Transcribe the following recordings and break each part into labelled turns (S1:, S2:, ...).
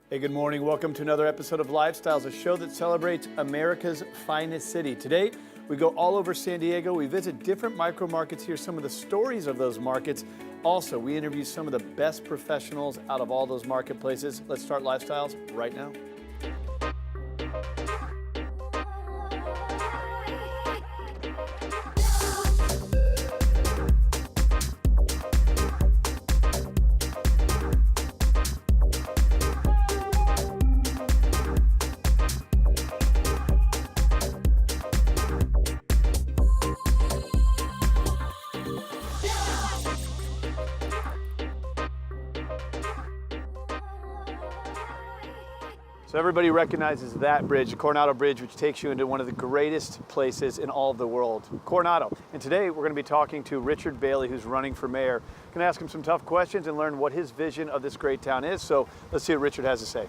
S1: Hey, good morning. Welcome to another episode of Lifestyles, a show that celebrates America's finest city. Today, we go all over San Diego. We visit different micro markets, hear some of the stories of those markets. Also, we interview some of the best professionals out of all those marketplaces. Let's start Lifestyles right now. So everybody recognizes that bridge, the Coronado Bridge, which takes you into one of the greatest places in all of the world, Coronado. And today we're going to be talking to Richard Bailey, who's running for mayor. Going to ask him some tough questions and learn what his vision of this great town is. So let's see what Richard has to say.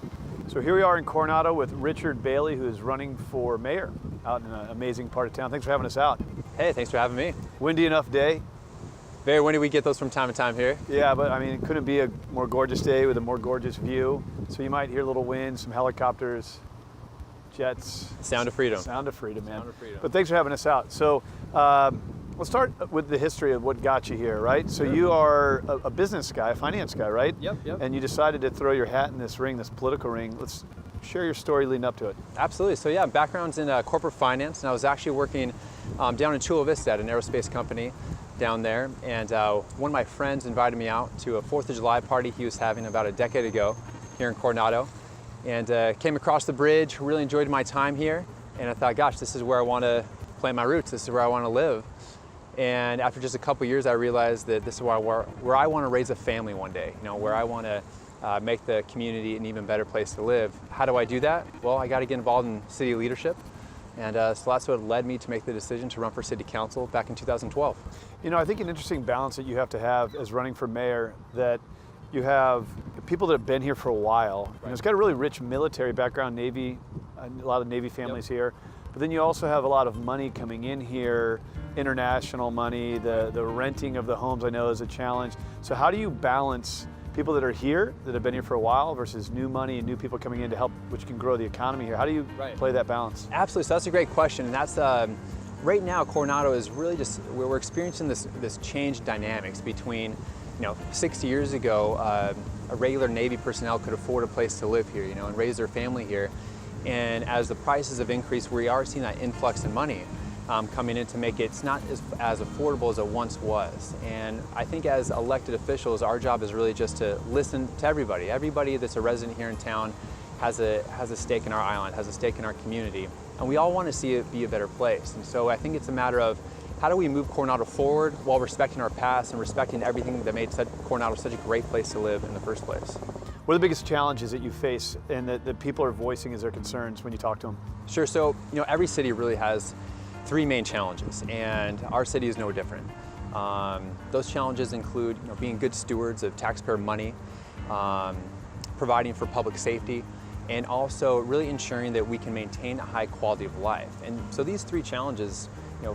S1: So here we are in Coronado with Richard Bailey, who is running for mayor out in an amazing part of town. Thanks for having us out.
S2: Hey, thanks for having me.
S1: Windy enough day.
S2: Very windy. We get those from time to time here.
S1: Yeah, but I mean, it couldn't be a more gorgeous day with a more gorgeous view. So you might hear a little wind, some helicopters, jets.
S2: Sound of freedom.
S1: Sound of freedom, man.
S2: Sound of freedom.
S1: But thanks for having us out. So let's start with the history of what got you here, right? So
S2: Sure.
S1: you are a business guy, a finance guy, right?
S2: Yep.
S1: And you decided to throw your hat in this ring, this political ring. Let's share your story leading up to it.
S2: Absolutely. So yeah, background's in corporate finance, and I was actually working down in Chula Vista at an aerospace company down there. And one of my friends invited me out to a 4th of July party he was having about a decade ago here in Coronado. And came across the bridge, really enjoyed my time here. And I thought, gosh, this is where I want to plant my roots. This is where I want to live. And after just a couple years, I realized that this is where I want to raise a family one day, you know, where I want to make the community an even better place to live. How do I do that? Well, I got to get involved in city leadership. And so that's what led me to make the decision to run for city council back in 2012.
S1: You know, I think an interesting balance that you have to have as running for mayor, that you have people that have been here for a while. Right. And it's got a really rich military background, Navy, a lot of Navy families here. But then you also have a lot of money coming in here, international money, the renting of the homes I know is a challenge. So how do you balance people that are here, that have been here for a while, versus new money and new people coming in to help, which can grow the economy here? How do you play that balance?
S2: Absolutely, so that's a great question. And that's, right now, Coronado is really just, we're experiencing this change dynamics between, 60 years ago, a regular Navy personnel could afford a place to live here, and raise their family here. And as the prices have increased, we are seeing that influx in money coming in to make it's not as affordable as it once was. And I think as elected officials, our job is really just to listen to everybody. Everybody that's a resident here in town has a stake in our island, has a stake in our community. And we all want to see it be a better place. And so I think it's a matter of how do we move Coronado forward while respecting our past and respecting everything that made Coronado such a great place to live in the first place.
S1: What are the biggest challenges that you face and that people are voicing as their concerns when you talk to them?
S2: Sure, so every city really has 3 main challenges, and our city is no different. Those challenges include being good stewards of taxpayer money, providing for public safety, and also really ensuring that we can maintain a high quality of life. And so these 3 challenges,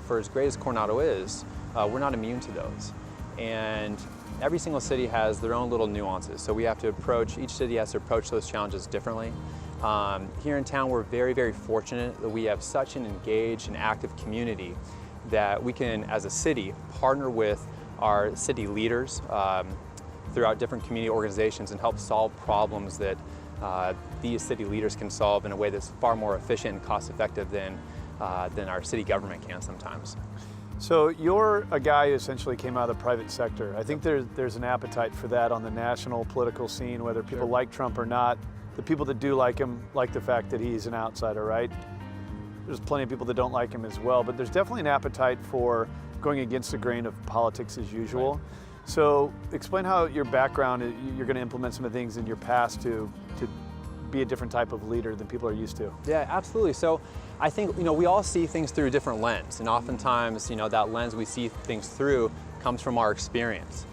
S2: for as great as Coronado is, we're not immune to those. And every single city has their own little nuances, so we have to each city has to approach those challenges differently. Here in town, we're very, very fortunate that we have such an engaged and active community that we can, as a city, partner with our city leaders throughout different community organizations and help solve problems that these city leaders can solve in a way that's far more efficient and cost-effective than our city government can sometimes.
S1: So you're a guy who essentially came out of the private sector. I think there's an appetite for that on the national political scene, whether people like Trump or not. The people that do like him like the fact that he's an outsider, right? There's plenty of people that don't like him as well, but there's definitely an appetite for going against the grain of politics as usual. Right. So explain how your background, you're going to implement some of the things in your past to be a different type of leader than people are used to.
S2: Yeah, absolutely. So I think, we all see things through a different lens, and oftentimes, that lens we see things through comes from our experience.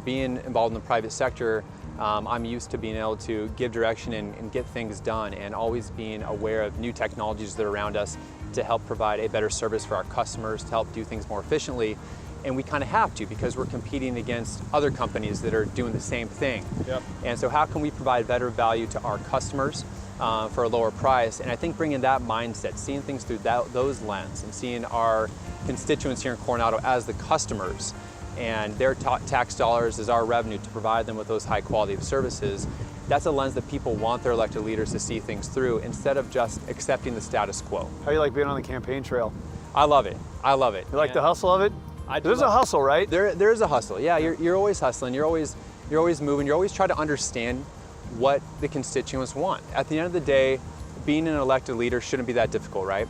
S2: Being involved in the private sector, I'm used to being able to give direction and get things done, and always being aware of new technologies that are around us to help provide a better service for our customers, to help do things more efficiently. and we kind of have to because we're competing against other companies that are doing the same thing.
S1: Yep.
S2: And so how can we provide better value to our customers for a lower price? And I think bringing that mindset, seeing things through those lens, and seeing our constituents here in Coronado as the customers, and their tax dollars as our revenue to provide them with those high quality of services, that's a lens that people want their elected leaders to see things through instead of just accepting the status quo.
S1: How do you like being on the campaign trail?
S2: I love it. I love it.
S1: You like the hustle of it? There's a hustle, right?
S2: There is a hustle. Yeah, you're always hustling. You're always moving. You're always trying to understand what the constituents want. At the end of the day, being an elected leader shouldn't be that difficult, right?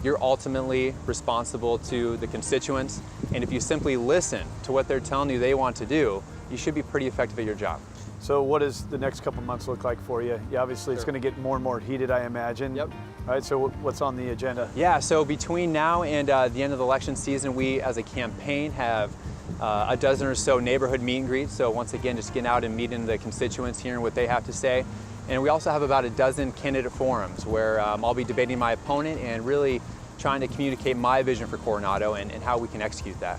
S2: You're ultimately responsible to the constituents, and if you simply listen to what they're telling you they want to do, you should be pretty effective at your job.
S1: So what does the next couple months look like for you? Yeah, obviously it's going to get more and more heated, I imagine.
S2: Yep.
S1: All right, so what's on the agenda?
S2: Yeah, so between now and the end of the election season, we as a campaign have a dozen or so neighborhood meet and greets. So once again, just getting out and meeting the constituents, hearing what they have to say. And we also have about a dozen candidate forums where I'll be debating my opponent and really trying to communicate my vision for Coronado and how we can execute that.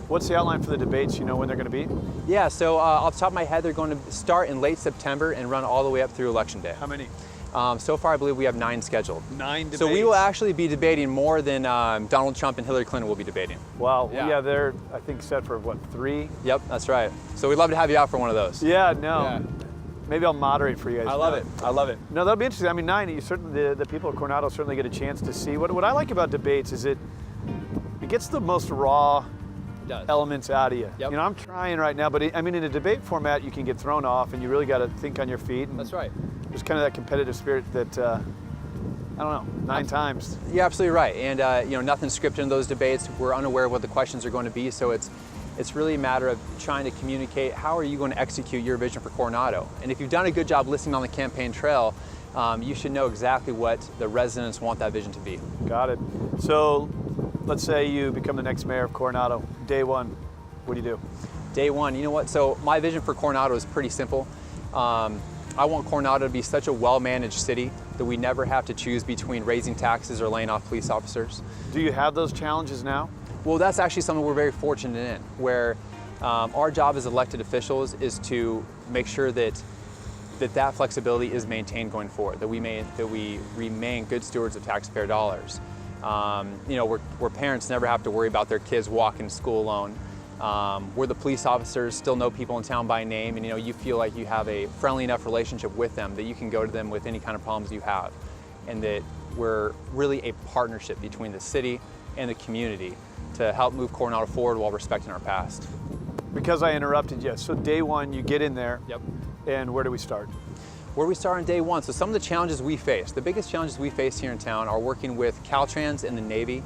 S1: What's the outline for the debates? You know when they're going to be?
S2: Yeah, so off the top of my head, they're going to start in late September and run all the way up through Election Day.
S1: How many?
S2: So far, I believe we have 9 scheduled.
S1: 9 debates?
S2: So we will actually be debating more than Donald Trump and Hillary Clinton will be debating.
S1: Wow.
S2: Yeah.
S1: Yeah, they're, I think, set for, what, 3?
S2: Yep, that's right. So we'd love to have you out for one of those.
S1: Yeah, no.
S2: Yeah.
S1: Maybe I'll moderate for you guys.
S2: I love it. I love it.
S1: No, that'll be interesting. I mean, 9, you certainly, the people of Coronado certainly get a chance to see. What I like about debates is it gets the most raw elements out of you.
S2: Yep.
S1: You know, I'm trying right now, but I mean, in a debate format, you can get thrown off, and you really got to think on your feet. And
S2: That's right.
S1: there's kind of that competitive spirit that, I don't know, 9 times.
S2: You're absolutely right. And you know, nothing's scripted in those debates. We're unaware of what the questions are going to be, so it's really a matter of trying to communicate how are you going to execute your vision for Coronado. And if you've done a good job listening on the campaign trail, you should know exactly what the residents want that vision to be.
S1: Got it. So let's say you become the next mayor of Coronado. Day 1, what do you do?
S2: Day 1, you know what? So my vision for Coronado is pretty simple. I want Coronado to be such a well-managed city that we never have to choose between raising taxes or laying off police officers.
S1: Do you have those challenges now?
S2: Well, that's actually something we're very fortunate in, where our job as elected officials is to make sure that flexibility is maintained going forward, that we remain good stewards of taxpayer dollars. You know, where parents never have to worry about their kids walking to school alone, where the police officers still know people in town by name, and you know, you feel like you have a friendly enough relationship with them that you can go to them with any kind of problems you have, and that we're really a partnership between the city and the community to help move Coronado forward while respecting our past.
S1: Because I interrupted you, so day 1, you get in there.
S2: Yep.
S1: And where do we start?
S2: Where we start on day 1, so some of the challenges we face, the biggest challenges we face here in town are working with Caltrans and the Navy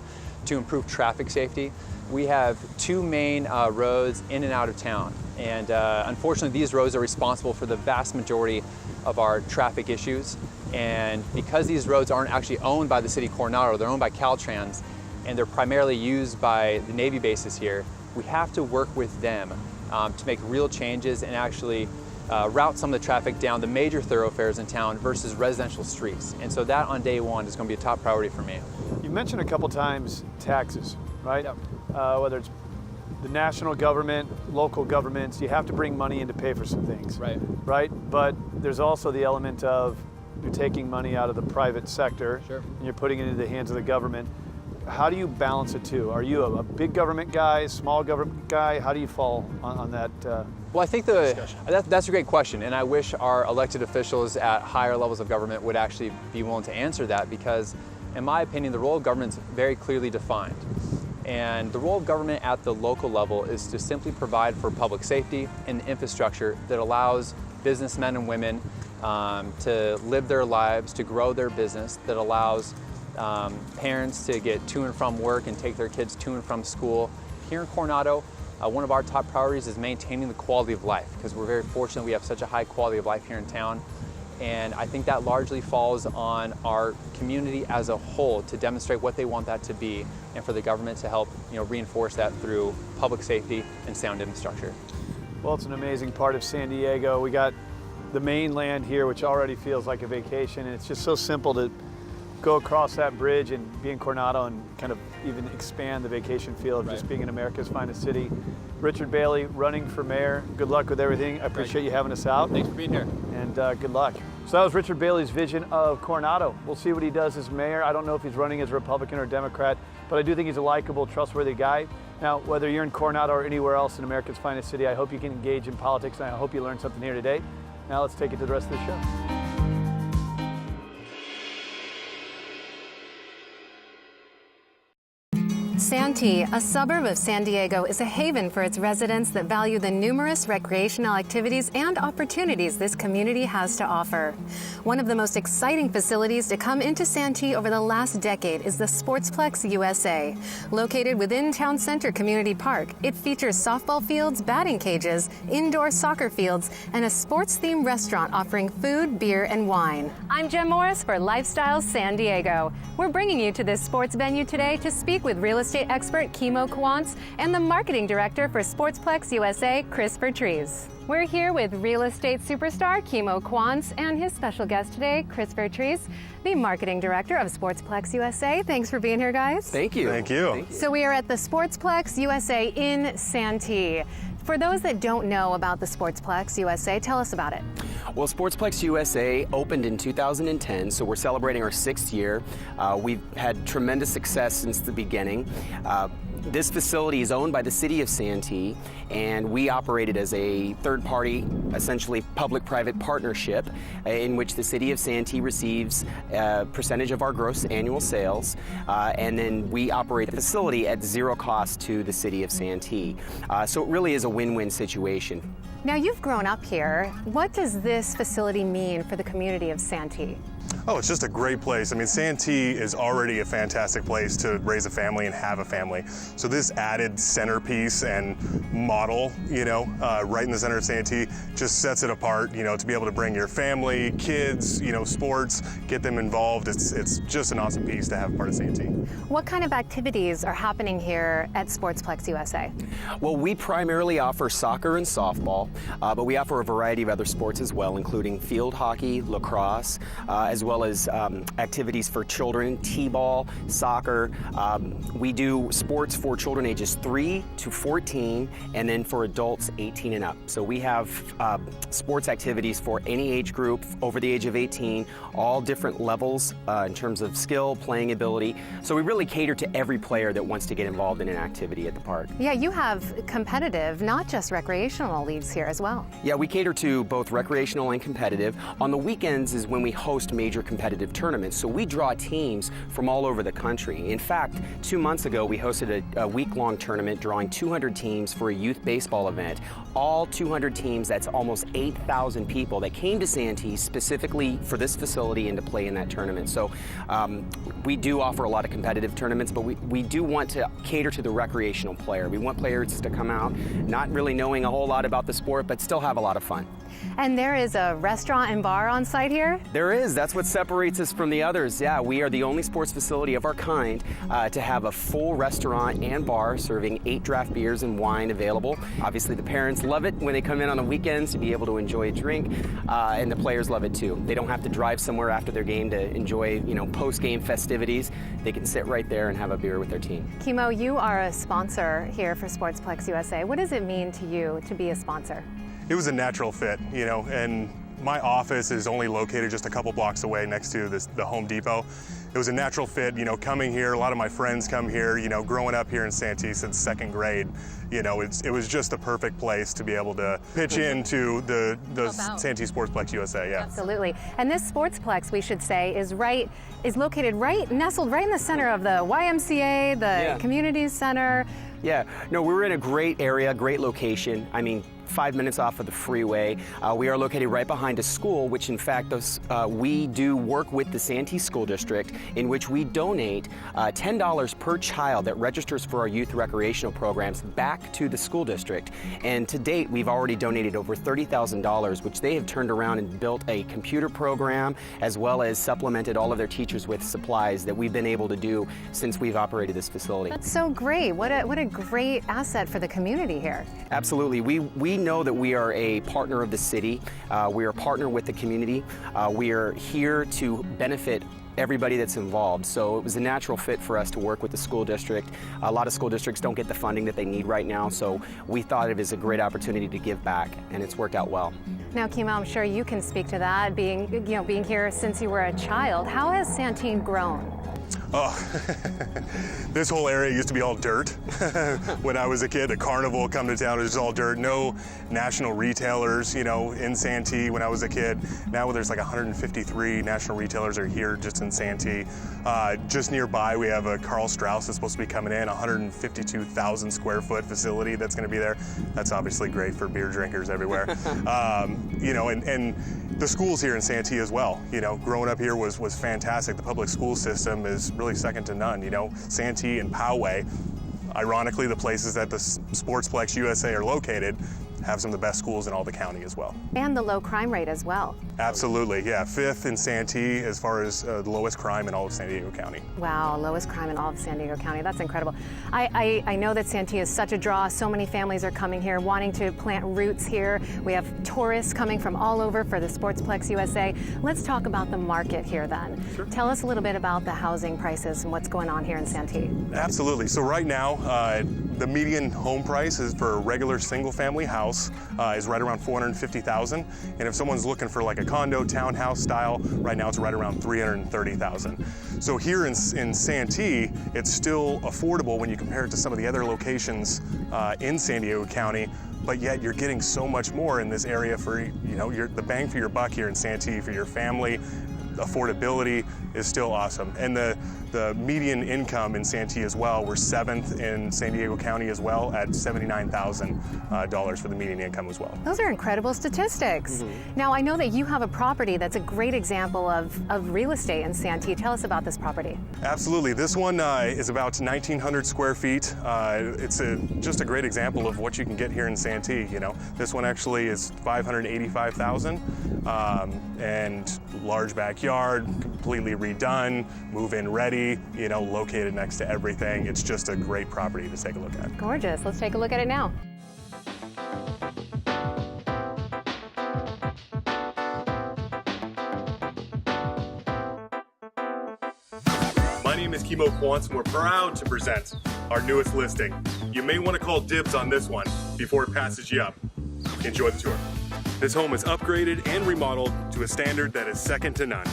S2: to improve traffic safety. We have 2 main roads in and out of town, and unfortunately these roads are responsible for the vast majority of our traffic issues. And because these roads aren't actually owned by the city of Coronado, they're owned by Caltrans, and they're primarily used by the Navy bases here, we have to work with them to make real changes and actually route some of the traffic down the major thoroughfares in town versus residential streets. And so that on day 1 is going to be a top priority for me.
S1: You mentioned a couple times taxes, right?
S2: Yep.
S1: Whether it's the national government, local governments, you have to bring money in to pay for some things.
S2: Right.
S1: Right? But there's also the element of you're taking money out of the private sector,
S2: Sure,
S1: and you're putting it into the hands of the government. How do you balance it too? Are you a big government guy, small government guy? How do you fall on that?
S2: Well, I think that's a great question, and I wish our elected officials at higher levels of government would actually be willing to answer that, because in my opinion, the role of government is very clearly defined. And the role of government at the local level is to simply provide for public safety and infrastructure that allows businessmen and women to live their lives, to grow their business, that allows parents to get to and from work and take their kids to and from school. Here in Coronado, one of our top priorities is maintaining the quality of life, because we're very fortunate we have such a high quality of life here in town. And I think that largely falls on our community as a whole to demonstrate what they want that to be, and for the government to help reinforce that through public safety and sound infrastructure.
S1: Well, it's an amazing part of San Diego. We got the mainland here, which already feels like a vacation, and it's just so simple to go across that bridge and be in Coronado and kind of even expand the vacation feel of just being in America's finest city. Richard Bailey, running for mayor. Good luck with everything. I appreciate you having us out.
S2: Thanks for being here.
S1: And good luck. So that was Richard Bailey's vision of Coronado. We'll see what he does as mayor. I don't know if he's running as a Republican or Democrat, but I do think he's a likable, trustworthy guy. Now, whether you're in Coronado or anywhere else in America's finest city, I hope you can engage in politics, and I hope you learned something here today. Now let's take it to the rest of the show.
S3: Santee, a suburb of San Diego, is a haven for its residents that value the numerous recreational activities and opportunities this community has to offer. One of the most exciting facilities to come into Santee over the last decade is the Sportsplex USA. Located within Town Center Community Park, it features softball fields, batting cages, indoor soccer fields, and a sports-themed restaurant offering food, beer, and wine. I'm Jem Morris for Lifestyle San Diego. We're bringing you to this sports venue today to speak with real estate expert Kimo Kwantz and the marketing director for Sportsplex USA, Chris Vertrees. We're here with real estate superstar Kimo Kwantz and his special guest today, Chris Vertrees, the marketing director of Sportsplex USA. Thanks for being here, guys.
S4: Thank you.
S5: Thank you.
S3: So we are at the Sportsplex USA in Santee. For those that don't know about the Sportsplex USA, tell us about it.
S4: Well, Sportsplex USA opened in 2010, so we're celebrating our 6th year. We've had tremendous success since the beginning. This facility is owned by the City of Santee, and we operate it as a third-party, essentially public-private partnership in which the City of Santee receives a percentage of our gross annual sales, and then we operate the facility at zero cost to the City of Santee. So it really is a win-win situation.
S3: Now, you've grown up here. What does this facility mean for the community of Santee?
S5: Oh, it's just a great place. I mean, Santee is already a fantastic place to raise a family and have a family. So this added centerpiece and model, right in the center of Santee just sets it apart, to be able to bring your family, kids, sports, get them involved. It's just an awesome piece to have part of Santee.
S3: What kind of activities are happening here at Sportsplex USA?
S4: Well, we primarily offer soccer and softball, but we offer a variety of other sports as well, including field hockey, lacrosse, as well as activities for children, t-ball, soccer. We do sports for children ages 3 to 14, and then for adults 18 and up. So we have sports activities for any age group over the age of 18, all different levels in terms of skill, playing ability. So we really cater to every player that wants to get involved in an activity at the park.
S3: Yeah, you have competitive, not just recreational leagues here as well.
S4: Yeah, we cater to both recreational and competitive. On the weekends is when we host major competitive tournaments, so we draw teams from all over the country. In fact, 2 months ago we hosted a week-long tournament drawing 200 teams for a youth baseball event. All 200 teams, that's almost 8,000 people that came to Santee specifically for this facility and to play in that tournament. So we do offer a lot of competitive tournaments, but we do want to cater to the recreational player. We want players to come out not really knowing a whole lot about the sport, but still have a lot of fun.
S3: And there is a restaurant and bar on site here?
S4: There is. That's what separates us from the others. Yeah, we are the only sports facility of our kind to have a full restaurant and bar serving 8 draft beers and wine available. Obviously, the parents love it when they come in on the weekends to be able to enjoy a drink, and the players love it too. They don't have to drive somewhere after their game to enjoy, post-game festivities. They can sit right there and have a beer with their team.
S3: Kimo, you are a sponsor here for Sportsplex USA. What does it mean to you to be a sponsor?
S5: It was a natural fit, and my office is only located just a couple blocks away next to the Home Depot. It was a natural fit, coming here. A lot of my friends come here, growing up here in Santee since 2nd grade. It was just a perfect place to be able to pitch into the Santee Sportsplex USA. Yeah.
S3: Absolutely. And this Sportsplex, we should say, is located nestled right in the center of the YMCA, the community center.
S4: Yeah, no, we're in a great area, great location. I mean, 5 minutes off of the freeway. We are located right behind a school, which in fact we do work with the Santee School District, in which we donate $10 per child that registers for our youth recreational programs back to the school district. And to date, we've already donated over $30,000, which they have turned around and built a computer program, as well as supplemented all of their teachers with supplies that we've been able to do since we've operated this facility.
S3: That's so great. What a great asset for the community here.
S4: Absolutely. We we know that we are a partner of the city. We are a partner with the community. We are here to benefit everybody that's involved. So it was a natural fit for us to work with the school district. A lot of school districts don't get the funding that they need right now, so we thought it was a great opportunity to give back, and it's worked out well.
S3: Now, Kimo, I'm sure you can speak to that, being here since you were a child. How has Santee grown?
S5: Oh, this whole area used to be all dirt. When I was a kid, a carnival come to town, it was all dirt. No national retailers, in Santee when I was a kid. Now there's like 153 national retailers are here just in Santee. Just nearby, we have a Carl Strauss that's supposed to be coming in, 152,000 square foot facility that's going to be there. That's obviously great for beer drinkers everywhere. And the schools here in Santee as well. Growing up here was fantastic. The public school system is really second to none. Santee and Poway, ironically, the places that the Sportsplex USA are located, have some of the best schools in all the county as well.
S3: And the low crime rate as well.
S5: Absolutely, yeah. 5th in Santee as far as the lowest crime in all of San Diego County.
S3: Wow, lowest crime in all of San Diego County. That's incredible. I know that Santee is such a draw. So many families are coming here, wanting to plant roots here. We have tourists coming from all over for the Sportsplex USA. Let's talk about the market here then. Sure. Tell us a little bit about the housing prices and what's going on here in Santee.
S5: Absolutely. So right now, the median home price is for a regular single-family house is right around $450,000, and if someone's looking for like a condo, townhouse style, right now it's right around $330,000. So here in Santee, it's still affordable when you compare it to some of the other locations in San Diego County, but yet you're getting so much more in this area for the bang for your buck here in Santee for your family. Affordability is still awesome, and the median income in Santee as well, we're 7th in San Diego County as well at $79,000 for the median income as well.
S3: Those are incredible statistics. Mm-hmm. Now, I know that you have a property that's a great example of real estate in Santee. Tell us about this property.
S5: Absolutely. This one is about 1,900 square feet. It's just a great example of what you can get here in Santee. This one actually is $585,000 and large backyard, completely redone, move-in ready, located next to everything. It's just a great property to take a look at.
S3: Gorgeous. Let's take a look at it now.
S5: My name is Kimo Quantz, and we're proud to present our newest listing. You may want to call dibs on this one before it passes you up. Enjoy the tour. This home is upgraded and remodeled to a standard that is second to none.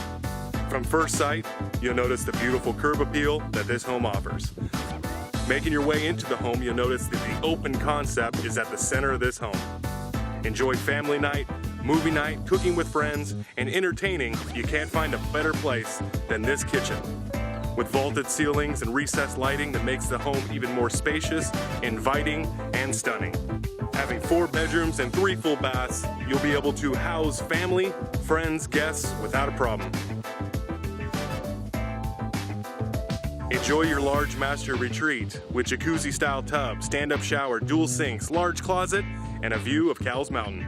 S5: From first sight, you'll notice the beautiful curb appeal that this home offers. Making your way into the home, you'll notice that the open concept is at the center of this home. Enjoy family night, movie night, cooking with friends, and entertaining. You can't find a better place than this kitchen. With vaulted ceilings and recessed lighting that makes the home even more spacious, inviting, and stunning. Having 4 bedrooms and 3 full baths, you'll be able to house family, friends, guests without a problem. Enjoy your large master retreat with jacuzzi-style tub, stand-up shower, dual sinks, large closet, and a view of Cowles Mountain.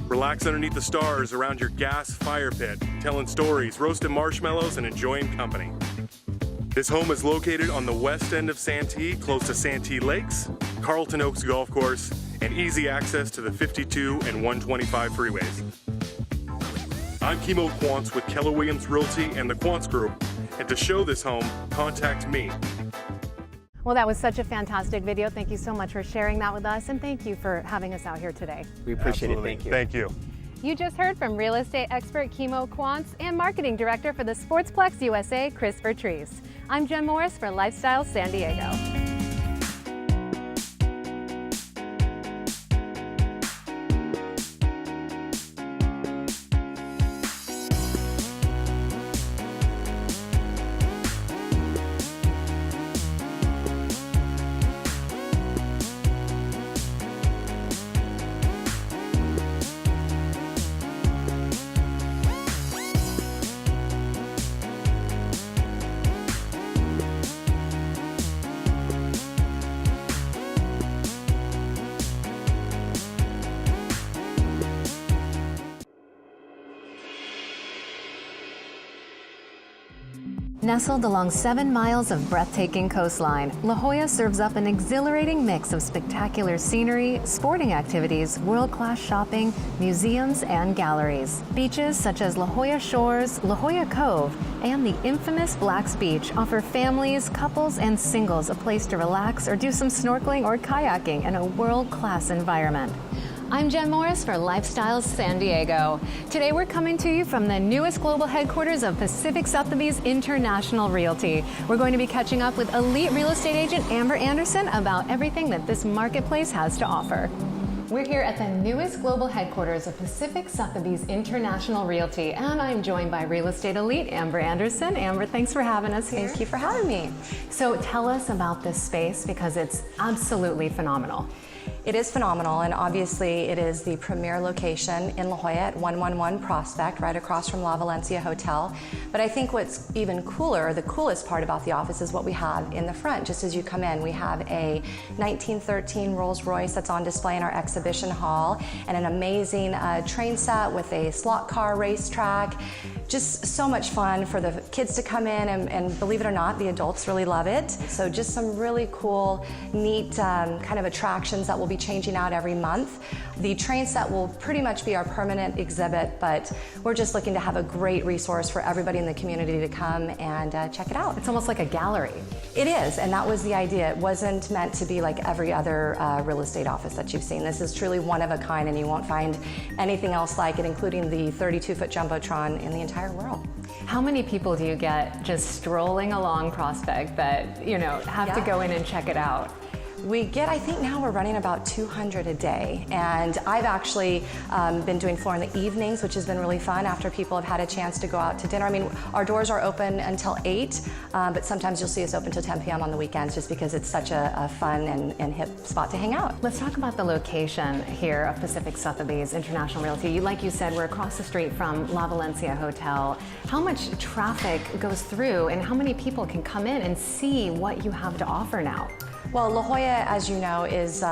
S5: Relax underneath the stars around your gas fire pit, telling stories, roasting marshmallows, and enjoying company. This home is located on the west end of Santee, close to Santee Lakes, Carlton Oaks Golf Course, and easy access to the 52 and 125 freeways. I'm Kimo Quantz with Keller Williams Realty and the Quantz Group, and to show this home, contact me.
S3: Well, that was such a fantastic video. Thank you so much for sharing that with us, and thank you for having us out here today.
S4: We appreciate
S5: Absolutely.
S4: it. Thank you.
S5: Thank you.
S3: You just heard from real estate expert Kimo Quantz and marketing director for the Sportsplex USA, Christopher Treese. I'm Jen Morris for Lifestyle San Diego. Nestled along 7 miles of breathtaking coastline, La Jolla serves up an exhilarating mix of spectacular scenery, sporting activities, world-class shopping, museums, and galleries. Beaches such as La Jolla Shores, La Jolla Cove, and the infamous Black's Beach offer families, couples, and singles a place to relax or do some snorkeling or kayaking in a world-class environment. I'm Jen Morris for Lifestyles San Diego. Today we're coming to you from the newest global headquarters of Pacific Sotheby's International Realty. We're going to be catching up with elite real estate agent Amber Anderson about everything that this marketplace has to offer. We're here at the newest global headquarters of Pacific Sotheby's International Realty, and I'm joined by real estate elite Amber Anderson. Amber, thanks for having us here.
S6: Thank you for having me.
S3: So tell us about this space because it's absolutely phenomenal.
S6: It is phenomenal, and obviously it is the premier location in La Jolla at 111 Prospect, right across from La Valencia Hotel. But I think what's even cooler, the coolest part about the office is what we have in the front. Just as you come in, we have a 1913 Rolls Royce that's on display in our exhibition hall, and an amazing train set with a slot car racetrack. Just so much fun for the kids to come in, and believe it or not, the adults really love it. So just some really cool, neat kind of attractions that will be changing out every month. The train set will pretty much be our permanent exhibit, but we're just looking to have a great resource for everybody in the community to come and check it out.
S3: It's almost like a gallery.
S6: It is, and that was the idea. It wasn't meant to be like every other real estate office that you've seen. This is truly one of a kind, and you won't find anything else like it, including the 32-foot Jumbotron in the entire world.
S3: How many people do you get just strolling along Prospect that, you know, have to go in and check it out?
S6: We get, I think now we're running about 200 a day, and I've actually been doing floor in the evenings, which has been really fun after people have had a chance to go out to dinner. I mean, our doors are open until 8, but sometimes you'll see us open till 10 p.m. on the weekends just because it's such a fun and hip spot to hang out.
S3: Let's talk about the location here of Pacific Sotheby's International Realty. Like you said, we're across the street from La Valencia Hotel. How much traffic goes through, and how many people can come in and see what you have to offer now?
S6: Well, La Jolla, as you know, is,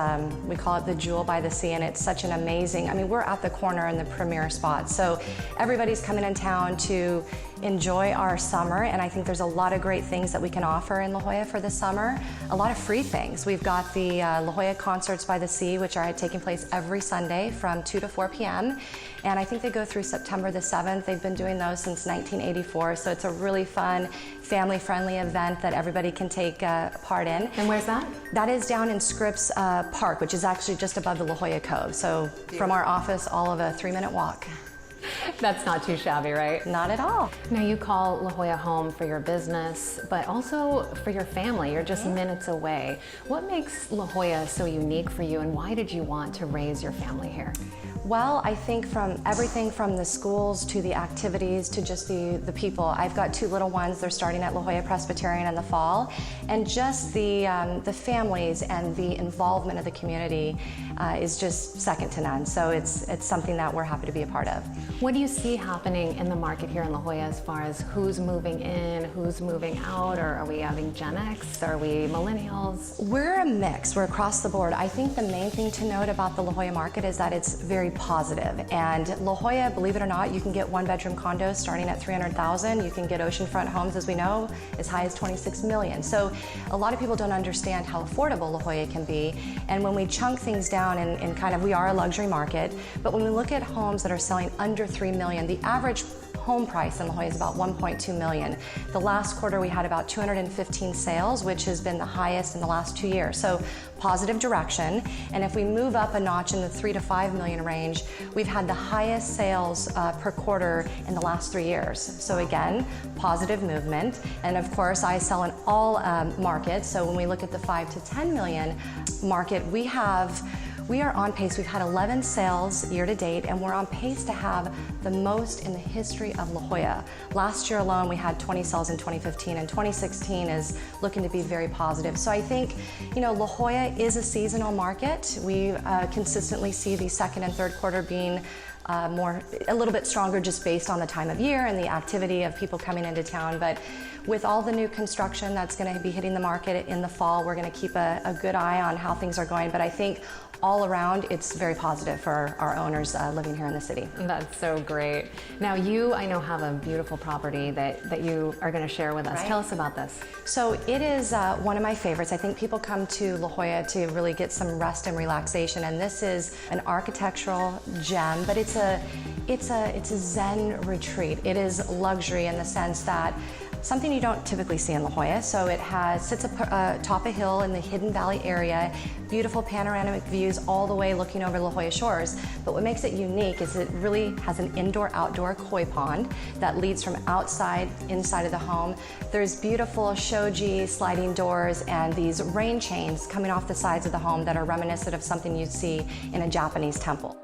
S6: we call it the jewel by the sea, and it's such an amazing, I mean, we're at the corner in the premier spot. So everybody's coming in town to enjoy our summer, and I think there's a lot of great things that we can offer in La Jolla for the summer. A lot of free things. We've got the La Jolla Concerts by the Sea, which are taking place every Sunday from 2 to 4 p.m. And I think they go through September the 7th. They've been doing those since 1984, so it's a really fun, family-friendly event that everybody can take part in.
S3: And where's that?
S6: That is down in Scripps Park, which is actually just above the La Jolla Cove. So from our office, all of a 3-minute walk.
S3: That's not too shabby, right?
S6: Not at all.
S3: Now, you call La Jolla home for your business, but also for your family. You're just minutes away. What makes La Jolla so unique for you, and why did you want to raise your family here?
S6: Well, I think from everything from the schools to the activities to just the people. I've got 2 little ones. They're starting at La Jolla Presbyterian in the fall, and just the families and the involvement of the community is just second to none. So it's something that we're happy to be a part of.
S3: What do you see happening in the market here in La Jolla as far as who's moving in, who's moving out, or are we having Gen X, are we millennials?
S6: We're a mix, we're across the board. I think the main thing to note about the La Jolla market is that it's very positive. And La Jolla, believe it or not, you can get 1-bedroom condos starting at $300,000. You can get oceanfront homes, as we know, as high as $26 million. So a lot of people don't understand how affordable La Jolla can be. And when we chunk things down and kind of, we are a luxury market, but when we look at homes that are selling under $3 million, the average home price in La Jolla is about $1.2 million. The last quarter we had about 215 sales, which has been the highest in the last 2 years. So positive direction. And if we move up a notch in the 3 to 5 million range, we've had the highest sales per quarter in the last 3 years. So again, positive movement. And of course, I sell in all markets. So when we look at the 5 to 10 million market, we are on pace. We've had 11 sales year to date, and we're on pace to have the most in the history of La Jolla. Last year alone, we had 20 sales in 2015, and 2016 is looking to be very positive. So I think, La Jolla is a seasonal market. We consistently see the second and third quarter being a little bit stronger just based on the time of year and the activity of people coming into town. But with all the new construction that's going to be hitting the market in the fall, we're going to keep a good eye on how things are going. But I think all around, it's very positive for our owners living here in the city.
S3: That's so great. Now you, I know, have a beautiful property that you are going to share with us.
S6: Right.
S3: Tell us about this.
S6: So it is one of my favorites. I think people come to La Jolla to really get some rest and relaxation, and this is an architectural gem, but it's a Zen retreat. It is luxury in the sense that something you don't typically see in La Jolla. So it sits atop a hill in the Hidden Valley area, beautiful panoramic views all the way looking over La Jolla shores. But what makes it unique is it really has an indoor-outdoor koi pond that leads from outside inside of the home. There's beautiful shoji sliding doors and these rain chains coming off the sides of the home that are reminiscent of something you'd see in a Japanese temple.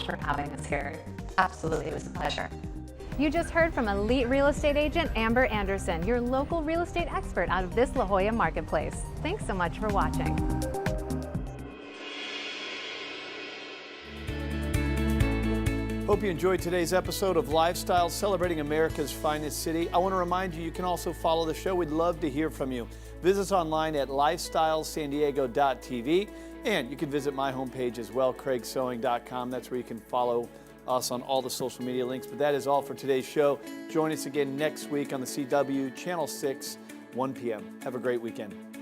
S3: For having us here.
S6: Absolutely, it was a pleasure.
S3: You just heard from elite real estate agent Amber Anderson, your local real estate expert out of this La Jolla marketplace. Thanks so much for watching.
S1: Hope you enjoyed today's episode of Lifestyle, celebrating America's finest city. I want to remind you, you can also follow the show. We'd love to hear from you. Visit us online at lifestylesandiego.tv, and you can visit my homepage as well, craigsewing.com. That's where you can follow us on all the social media links. But that is all for today's show. Join us again next week on the CW, Channel 6, 1 p.m. Have a great weekend.